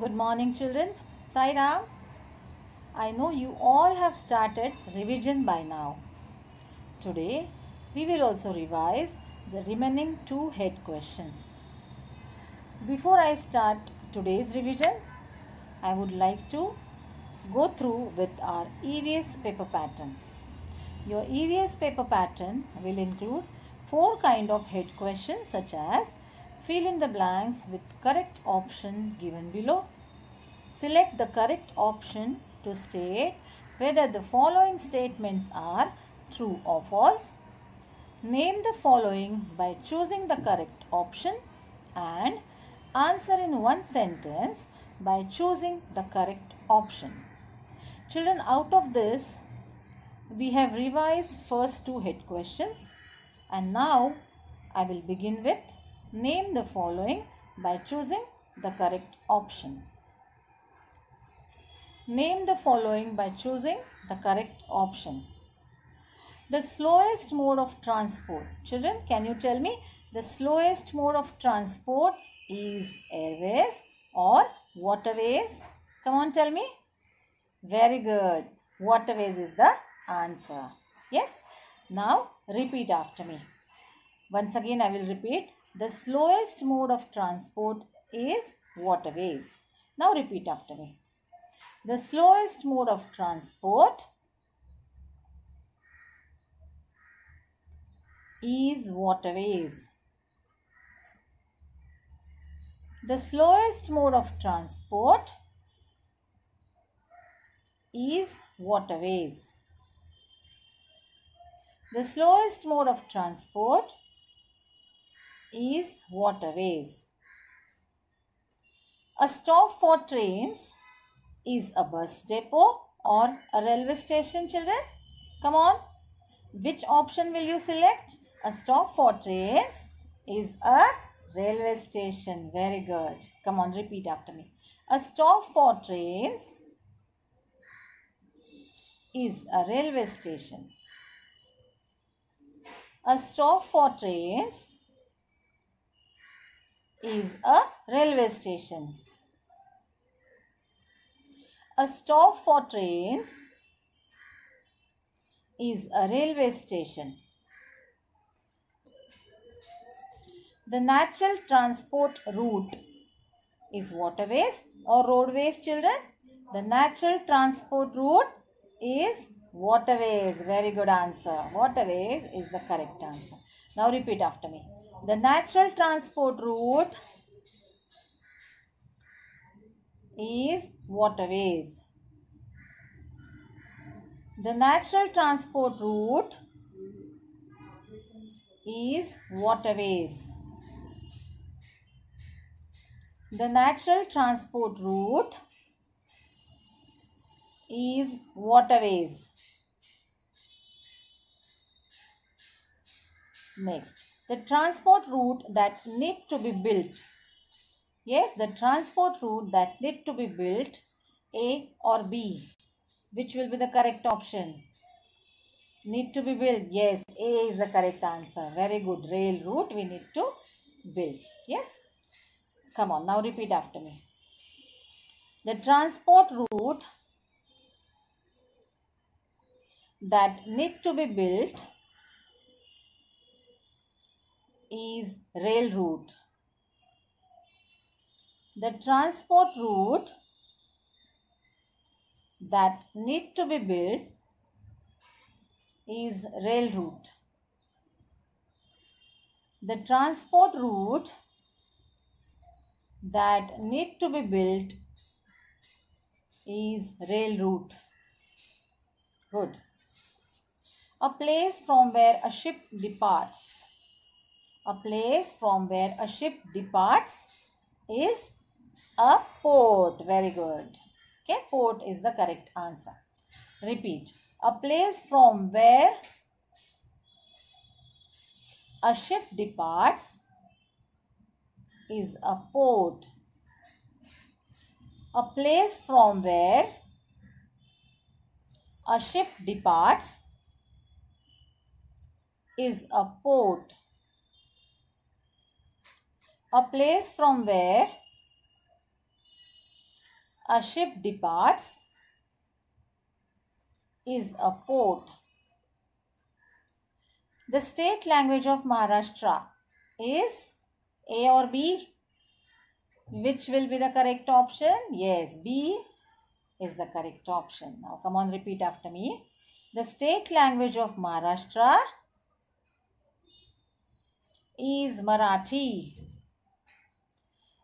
Good morning, children. Sai Ram. I know you all have started revision by now. Today, we will also revise the remaining two head questions. Before I start today's revision, I would like to go through with our EVS paper pattern. Your EVS paper pattern will include four kinds of head questions such as fill in the blanks with correct option given below. Select the correct option to state whether the following statements are true or false. Name the following by choosing the correct option and answer in one sentence by choosing the correct option. Children, out of this, we have revised first two head questions and now I will begin with name the following by choosing the correct option. Name the following by choosing the correct option. The slowest mode of transport. Children, can you tell me the slowest mode of transport is airways or waterways? Come on, tell me. Very good. Waterways is the answer. Yes. Now, repeat after me. Once again, I will repeat. The slowest mode of transport is waterways. Now, repeat after me. The slowest mode of transport is waterways. The slowest mode of transport is waterways. The slowest mode of transport is waterways. A stop for trains is a bus depot or a railway station, children? Come on. Which option will you select? A stop for trains is a railway station. Very good. Come on, repeat after me. A stop for trains is a railway station. A stop for trains is a railway station. A stop for trains is a railway station. The natural transport route is waterways or roadways, children? The natural transport route is waterways. Very good answer. Waterways is the correct answer. Now repeat after me. The natural transport route is waterways. The natural transport route is waterways. The natural transport route is waterways. Next, the transport route that need to be built. Yes, the transport route that need to be built, A or B. Which will be the correct option? Need to be built. Yes, A is the correct answer. Very good. Rail route we need to build. Yes. Come on, now repeat after me. The transport route that need to be built is rail route. The transport route that need to be built is rail route. The transport route that need to be built is rail route. Good. A place from where a ship departs. A place from where a ship departs is a port. Very good. Okay, port is the correct answer. Repeat. A place from where a ship departs is a port. A place from where a ship departs is a port. A place from where a ship departs is a port. The state language of Maharashtra is A or B? Which will be the correct option? Yes, B is the correct option. Now come on, repeat after me. The state language of Maharashtra is Marathi.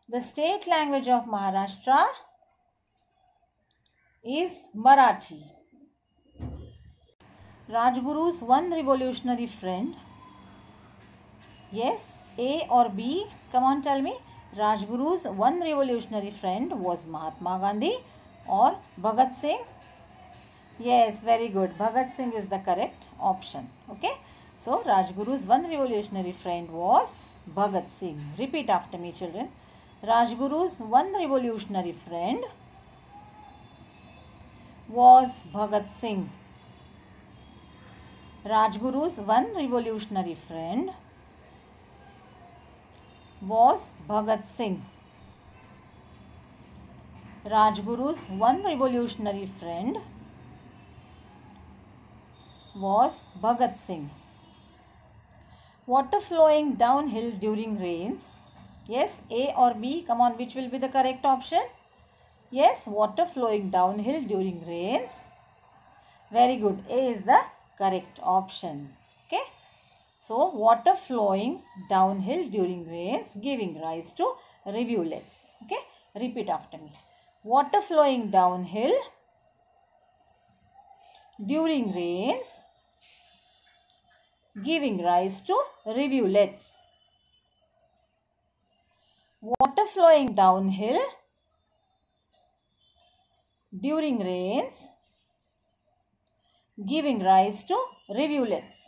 The state language of Maharashtra is Marathi. Rajguru's one revolutionary friend. Yes, A or B? Come on, tell me. Rajguru's one revolutionary friend was Mahatma Gandhi or Bhagat Singh? Yes, very good. Bhagat Singh is the correct option. Okay. So, Rajguru's one revolutionary friend was Bhagat Singh. Repeat after me, children. Rajguru's one revolutionary friend was Bhagat Singh. Rajguru's one revolutionary friend was Bhagat Singh. Rajguru's one revolutionary friend was Bhagat Singh. Water flowing downhill during rains. Yes, A or B? Come on, which will be the correct option? Yes, water flowing downhill during rains. Very good. A is the correct option. Okay. So, water flowing downhill during rains giving rise to rivulets. Okay. Repeat after me. Water flowing downhill during rains giving rise to rivulets. Water flowing downhill during rains giving rise to rivulets.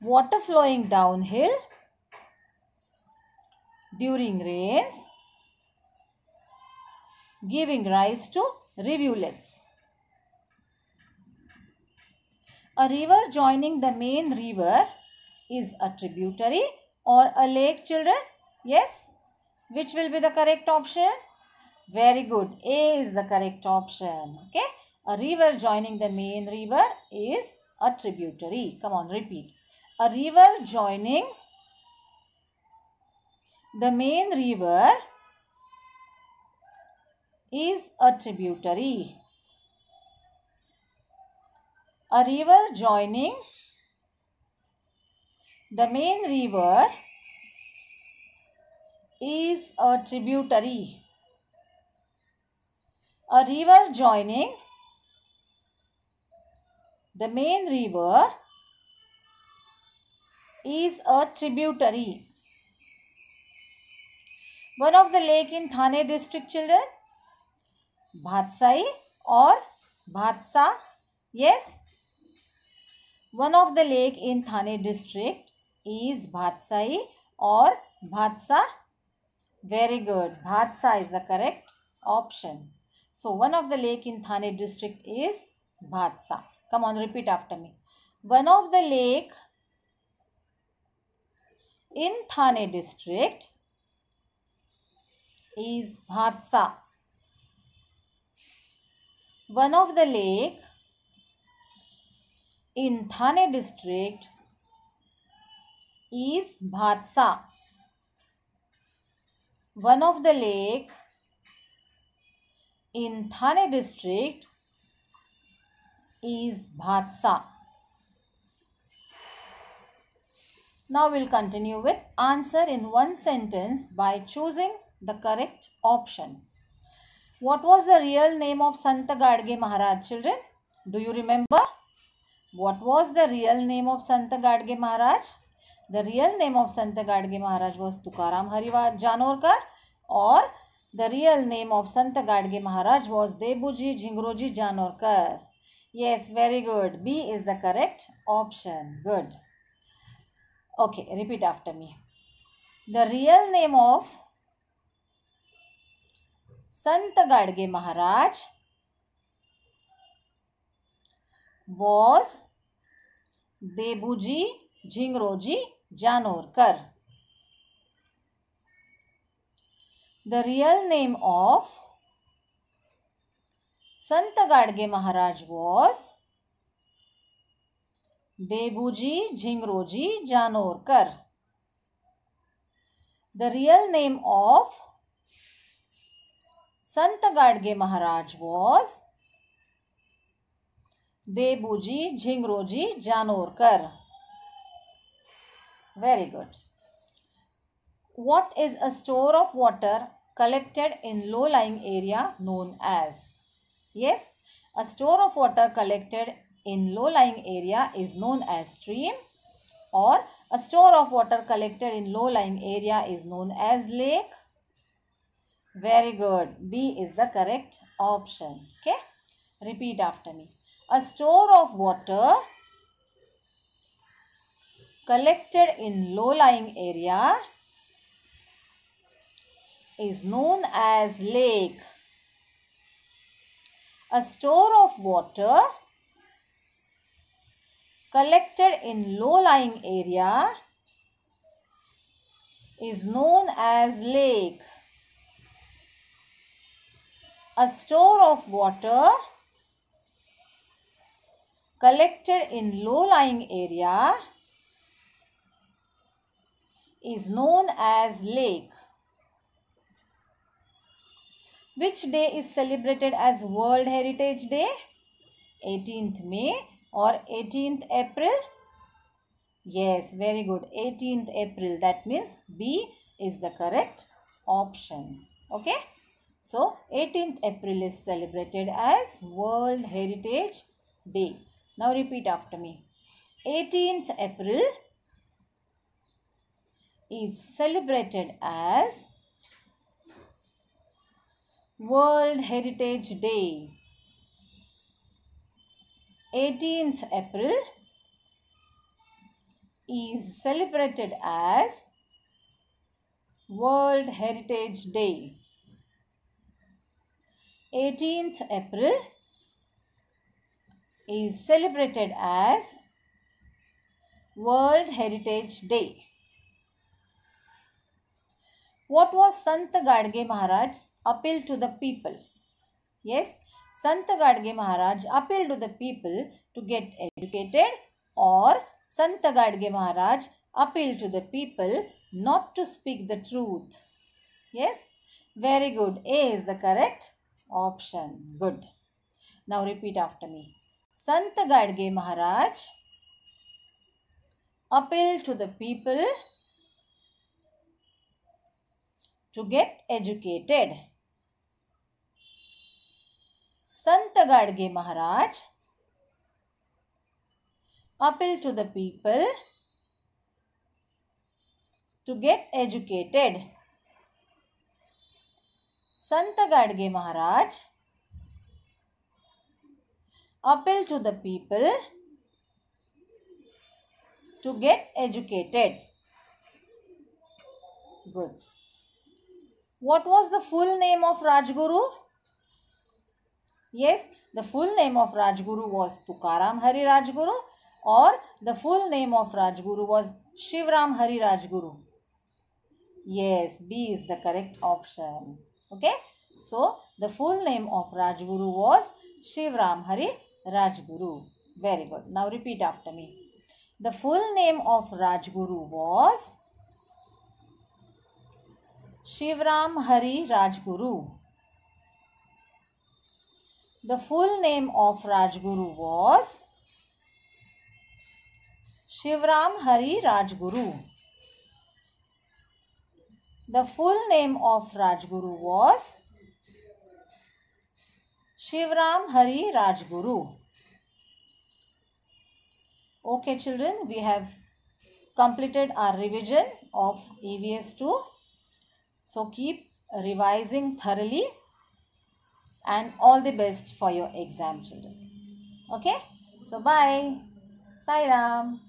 Water flowing downhill during rains giving rise to rivulets. A river joining the main river is a tributary or a lake, children? Yes? Which will be the correct option? Very good. A is the correct option. Okay? A river joining the main river is a tributary. Come on, repeat. A river joining the main river is a tributary. A river joining the main river is a tributary. A river joining the main river is a tributary. One of the lake in Thane district, children? Bhatsai or Bhatsa? Yes? One of the lake in Thane district is Bhatsai or Bhatsa. Very good. Bhatsa is the correct option. So, one of the lake in Thane district is Bhatsa. Come on, repeat after me. One of the lake in Thane district is Bhatsa. One of the lake in Thane district is Bhatsa. One of the lake in Thane district is Bhatsa. Now we'll continue with answer in one sentence by choosing the correct option. What was the real name of Sant Gadge Maharaj, children? Do you remember? What was the real name of Sant Gadge Maharaj? The real name of Sant Gadge Maharaj was Tukaram Hari Janorkar, or the real name of Sant Gadge Maharaj was Debuji Jhingroji Janorkar. Yes, very good. B is the correct option. Good. Okay, repeat after me. The real name of Sant Gadge Maharaj was Debuji Jhingroji Janorkar. The real name of Sant Gadge Maharaj was Debuji Jhingroji Janorkar. The real name of Sant Gadge Maharaj was Debuji Jhingroji Janorkar. Very good. What is a store of water collected in low-lying area known as? Yes, a store of water collected in low-lying area is known as stream, or a store of water collected in low-lying area is known as lake. Very good. B is the correct option. Okay. Repeat after me. A store of water collected in low-lying area is known as lake. A store of water collected in low-lying area is known as lake. A store of water collected in low-lying area is known as lake. Which day is celebrated as World Heritage Day? 18th May or 18th April? Yes, very good. 18th April. That means B is the correct option. Okay. So, 18th April is celebrated as World Heritage Day. Now, repeat after me. 18th April is celebrated as World Heritage Day. 18th April is celebrated as World Heritage Day. 18th April is celebrated as World Heritage Day. What was Sant Gadge Maharaj's appeal to the people? Yes, Sant Gadge Maharaj appealed to the people to get educated, or Sant Gadge Maharaj appealed to the people not to speak the truth. Yes, very good. A is the correct option. Good. Now repeat after me. Sant Gadge Maharaj appealed to the people to get educated. Sant Gadge Maharaj appealed to the people to get educated. Sant Gadge Maharaj appealed to the people to get educated. Good. What was the full name of Rajguru? Yes, the full name of Rajguru was Tukaram Hari Rajguru, or the full name of Rajguru was Shivram Hari Rajguru. Yes, B is the correct option. Okay, so the full name of Rajguru was Shivram Hari Rajguru. Very good. Now repeat after me. The full name of Rajguru was Shivram Hari Rajguru. The full name of Rajguru was Shivram Hari Rajguru. The full name of Rajguru was Shivram Hari Rajguru. Okay children, we have completed our revision of EVS 2. So keep revising thoroughly, and all the best for your exam children. Okay, so bye. Sai Ram.